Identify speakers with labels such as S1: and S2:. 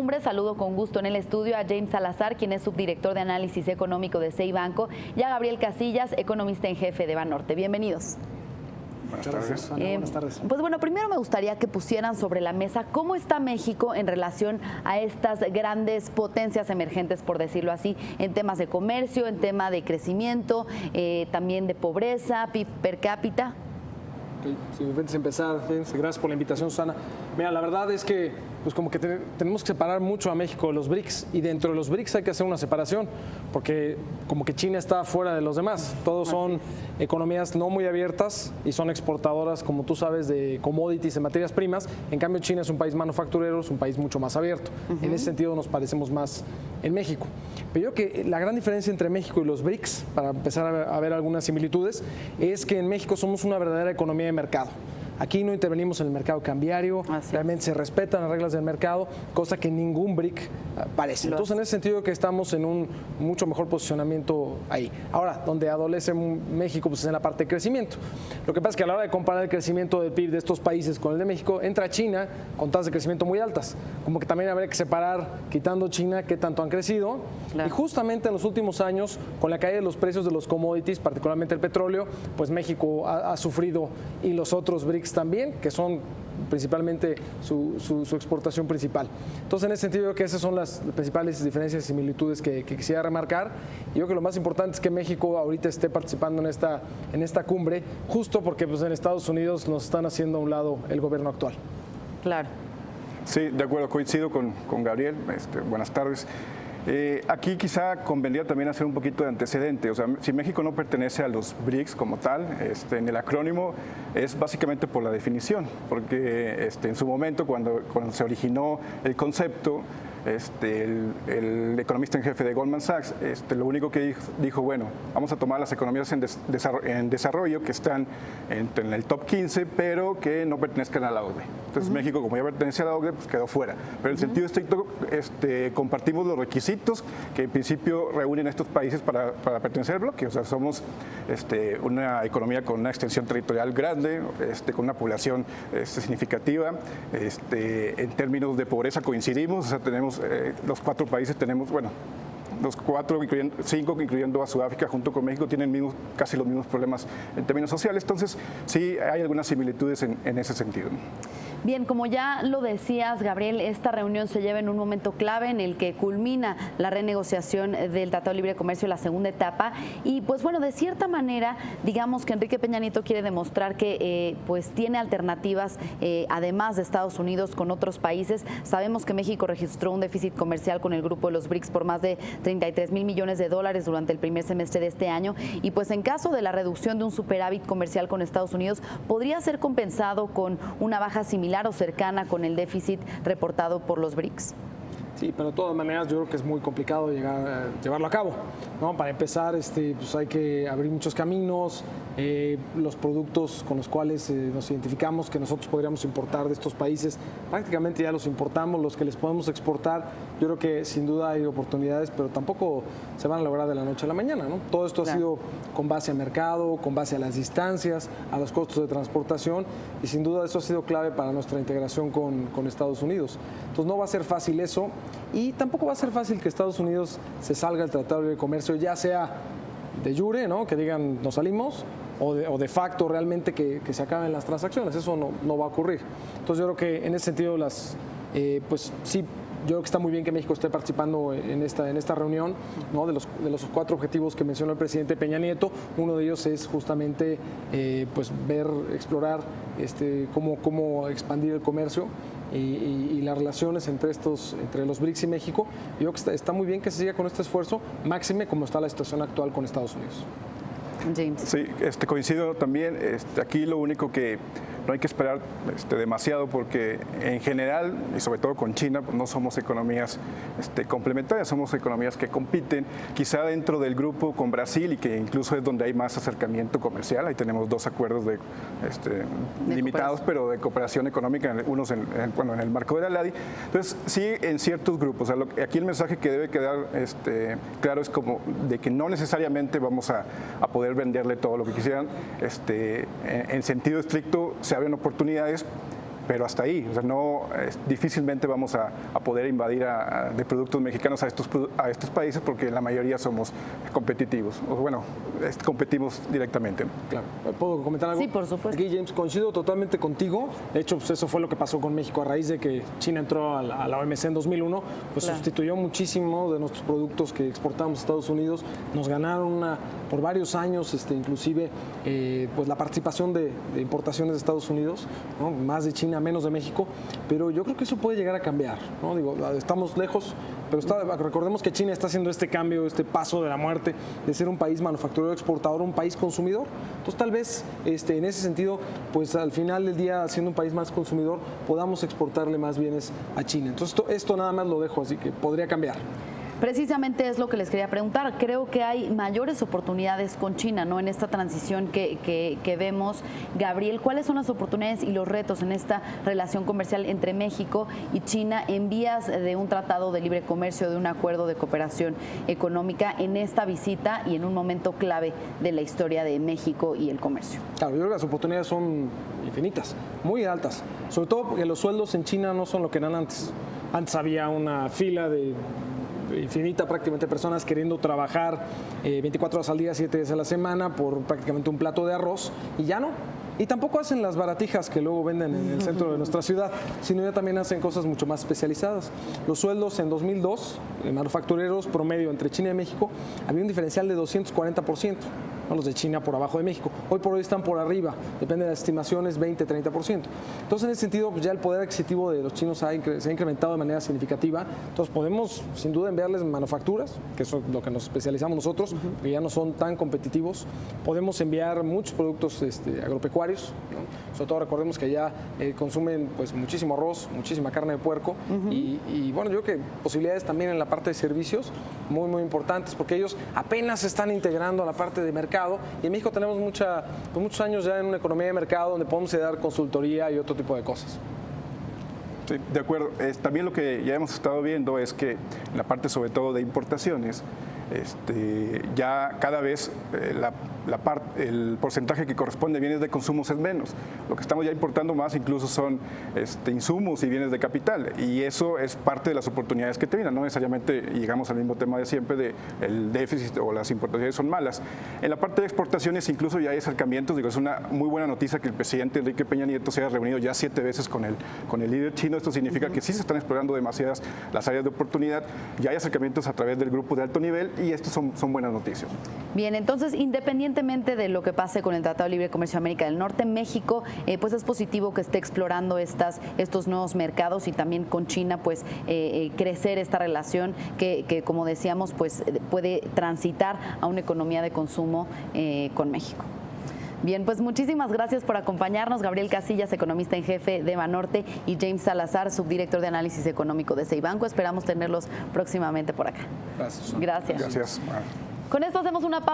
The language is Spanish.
S1: cumbre saludo con gusto en el estudio a James Salazar, quien es subdirector de análisis económico de CI Banco, y a Gabriel Casillas, economista en jefe de Banorte. Bienvenidos.
S2: Buenas tardes.
S3: Buenas tardes.
S1: Pues bueno, primero me gustaría que pusieran sobre la mesa cómo está México en relación a estas grandes potencias emergentes, por decirlo así, en temas de comercio, en tema de crecimiento, también de pobreza, PIB per cápita.
S3: Si me permites empezar, gracias por la invitación, Susana. Mira, la verdad es que pues como que tenemos que separar mucho a México de los BRICS, y dentro de los BRICS hay que hacer una separación, porque como que China está fuera de los demás. Todos son economías no muy abiertas y son exportadoras, como tú sabes, de commodities, de materias primas. En cambio, China es un país manufacturero, es un país mucho más abierto. En ese sentido nos parecemos más en México. Pero yo creo que la gran diferencia entre México y los BRICS, para empezar a ver algunas similitudes, es que en México somos una verdadera economía de mercado. Aquí no intervenimos en el mercado cambiario, realmente se respetan las reglas del mercado, cosa que ningún BRIC parece. Entonces, en ese sentido que estamos en un mucho mejor posicionamiento ahí. Ahora, donde adolece México pues es en la parte de crecimiento. Lo que pasa es que a la hora de comparar el crecimiento del PIB de estos países con el de México, entra China con tasas de crecimiento muy altas. Como que también habría que separar, quitando China, qué tanto han crecido. Y justamente en los últimos años, con la caída de los precios de los commodities, particularmente el petróleo, pues México ha sufrido, y los otros BRICS también, que son principalmente su exportación principal. Entonces, en ese sentido, creo que esas son las principales diferencias y similitudes que quisiera remarcar. Y yo creo que lo más importante es que México ahorita esté participando en esta cumbre, justo porque pues, en Estados Unidos nos están haciendo a un lado el gobierno actual.
S1: Claro.
S2: Sí, de acuerdo, coincido con Gabriel. Buenas tardes. Aquí quizá convendría también hacer un poquito de antecedente. O sea, si México no pertenece a los BRICS como tal, en el acrónimo es básicamente por la definición, porque en su momento, cuando se originó el concepto, el economista en jefe de Goldman Sachs, lo único que dijo, bueno, vamos a tomar las economías en desarrollo que están en el top 15, pero que no pertenezcan a la OCDE. Entonces México, como ya pertenece a la OCDE, pues quedó fuera. Pero en sentido estricto, compartimos los requisitos que en principio reúnen estos países para pertenecer al bloque. O sea, somos una economía con una extensión territorial grande, con una población significativa. En términos de pobreza coincidimos, o sea, tenemos los 4 países tenemos, bueno, los 5 incluyendo a Sudáfrica junto con México tienen casi los mismos problemas en términos sociales. Entonces sí hay algunas similitudes en ese sentido.
S1: Bien, como ya lo decías, Gabriel, esta reunión se lleva en un momento clave en el que culmina la renegociación del Tratado de Libre Comercio, la segunda etapa. Y pues bueno, de cierta manera, digamos que Enrique Peña Nieto quiere demostrar que pues tiene alternativas, además de Estados Unidos, con otros países. Sabemos que México registró un déficit comercial con el grupo de los BRICS por más de 33,000 millones de dólares durante el primer semestre de este año. Y pues en caso de la reducción de un superávit comercial con Estados Unidos, podría ser compensado con una baja similar o cercana con el déficit reportado por los BRICS.
S3: Sí, pero de todas maneras yo creo que es muy complicado llevarlo a cabo, ¿no? Para empezar, pues hay que abrir muchos caminos, los productos con los cuales nos identificamos que nosotros podríamos importar de estos países, prácticamente ya los importamos, los que les podemos exportar, yo creo que sin duda hay oportunidades, pero tampoco se van a lograr de la noche a la mañana, ¿no? Todo esto ha sido con base a mercado, con base a las distancias, a los costos de transportación, y sin duda eso ha sido clave para nuestra integración con Estados Unidos. Entonces no va a ser fácil eso, y tampoco va a ser fácil que Estados Unidos se salga del Tratado de Libre Comercio, ya sea de jure, ¿no? Que digan nos salimos, o de facto realmente que se acaben las transacciones. Eso no va a ocurrir. Entonces yo creo que en ese sentido pues sí, yo creo que está muy bien que México esté participando en esta reunión, ¿no? De los 4 objetivos que mencionó el presidente Peña Nieto. Uno de ellos es justamente pues explorar cómo expandir el comercio y las relaciones entre los BRICS y México. Yo creo que está muy bien que se siga con este esfuerzo, máxime como está la situación actual con Estados Unidos.
S1: James.
S2: Sí, coincido también. Aquí lo único que no hay que esperar demasiado, porque en general, y sobre todo con China, pues no somos economías complementarias, somos economías que compiten, quizá dentro del grupo con Brasil, y que incluso es donde hay más acercamiento comercial. Ahí tenemos 2 acuerdos limitados, pero de cooperación económica, unos en el marco de la LADI. Entonces, sí, en ciertos grupos. O sea, aquí el mensaje que debe quedar claro es como de que no necesariamente vamos a poder venderle todo lo que quisieran. En sentido estricto, se abren oportunidades, pero hasta ahí. O sea, difícilmente vamos a poder invadir de productos mexicanos a estos países porque la mayoría somos competitivos. O bueno, competimos directamente.
S3: Claro. ¿Puedo comentar algo?
S1: Sí, por supuesto.
S3: Aquí, James, coincido totalmente contigo. De hecho, pues eso fue lo que pasó con México a raíz de que China entró a la OMC en 2001. Pues
S1: claro,
S3: sustituyó muchísimo de nuestros productos que exportamos a Estados Unidos. Nos ganaron por varios años, inclusive, pues la participación de importaciones de Estados Unidos, ¿no? Más de China, menos de México. Pero yo creo que eso puede llegar a cambiar, ¿no? Digo, estamos lejos, pero recordemos que China está haciendo este cambio, este paso de la muerte, de ser un país manufacturero exportador, un país consumidor. Entonces, tal vez en ese sentido, pues al final del día, siendo un país más consumidor, podamos exportarle más bienes a China. Entonces, esto nada más lo dejo, así que podría cambiar.
S1: Precisamente es lo que les quería preguntar. Creo que hay mayores oportunidades con China, ¿no? En esta transición que vemos. Gabriel, ¿cuáles son las oportunidades y los retos en esta relación comercial entre México y China en vías de un tratado de libre comercio, de un acuerdo de cooperación económica en esta visita y en un momento clave de la historia de México y el comercio?
S3: Claro, yo creo que las oportunidades son infinitas, muy altas, sobre todo porque los sueldos en China no son lo que eran antes. Antes había una fila de infinita prácticamente personas queriendo trabajar 24 horas al día, 7 días a la semana por prácticamente un plato de arroz y ya no. Y tampoco hacen las baratijas que luego venden en el centro de nuestra ciudad, sino ya también hacen cosas mucho más especializadas. Los sueldos en 2002, manufactureros promedio entre China y México, había un diferencial de 240%. ¿no? Los de China por abajo de México. Hoy por hoy están por arriba, depende de las estimaciones, 20-30%. Entonces, en ese sentido, pues ya el poder adquisitivo de los chinos se ha incrementado de manera significativa. Entonces, podemos sin duda enviarles manufacturas, que es lo que nos especializamos nosotros, que ya no son tan competitivos. Podemos enviar muchos productos agropecuarios, ¿no? Sobre todo recordemos que allá consumen pues muchísimo arroz, muchísima carne de puerco y bueno, yo creo que posibilidades también en la parte de servicios muy, muy importantes, porque ellos apenas se están integrando a la parte de mercado y en México tenemos muchos años ya en una economía de mercado donde podemos dar consultoría y otro tipo de cosas.
S2: Sí, de acuerdo. También lo que ya hemos estado viendo es que en la parte sobre todo de importaciones, ya cada vez el porcentaje que corresponde a bienes de consumo es menos. Lo que estamos ya importando más incluso son insumos y bienes de capital, y eso es parte de las oportunidades que terminan. No necesariamente llegamos al mismo tema de siempre de el déficit o las importaciones son malas. En la parte de exportaciones incluso ya hay acercamientos. Digo, es una muy buena noticia que el presidente Enrique Peña Nieto se haya reunido ya 7 veces con el líder chino. Esto significa que sí se están explorando demasiadas las áreas de oportunidad. Ya hay acercamientos a través del grupo de alto nivel y estos son buenas noticias.
S1: Bien, entonces, independientemente de lo que pase con el Tratado de Libre Comercio de América del Norte, México pues es positivo que esté explorando estos nuevos mercados y también con China pues crecer esta relación que como decíamos pues puede transitar a una economía de consumo con México. Bien, pues muchísimas gracias por acompañarnos. Gabriel Casillas, economista en jefe de Banorte, y James Salazar, subdirector de análisis económico de Ceibanco. Esperamos tenerlos próximamente por acá.
S3: Gracias.
S1: Gracias.
S2: Gracias.
S1: Con esto hacemos una pausa.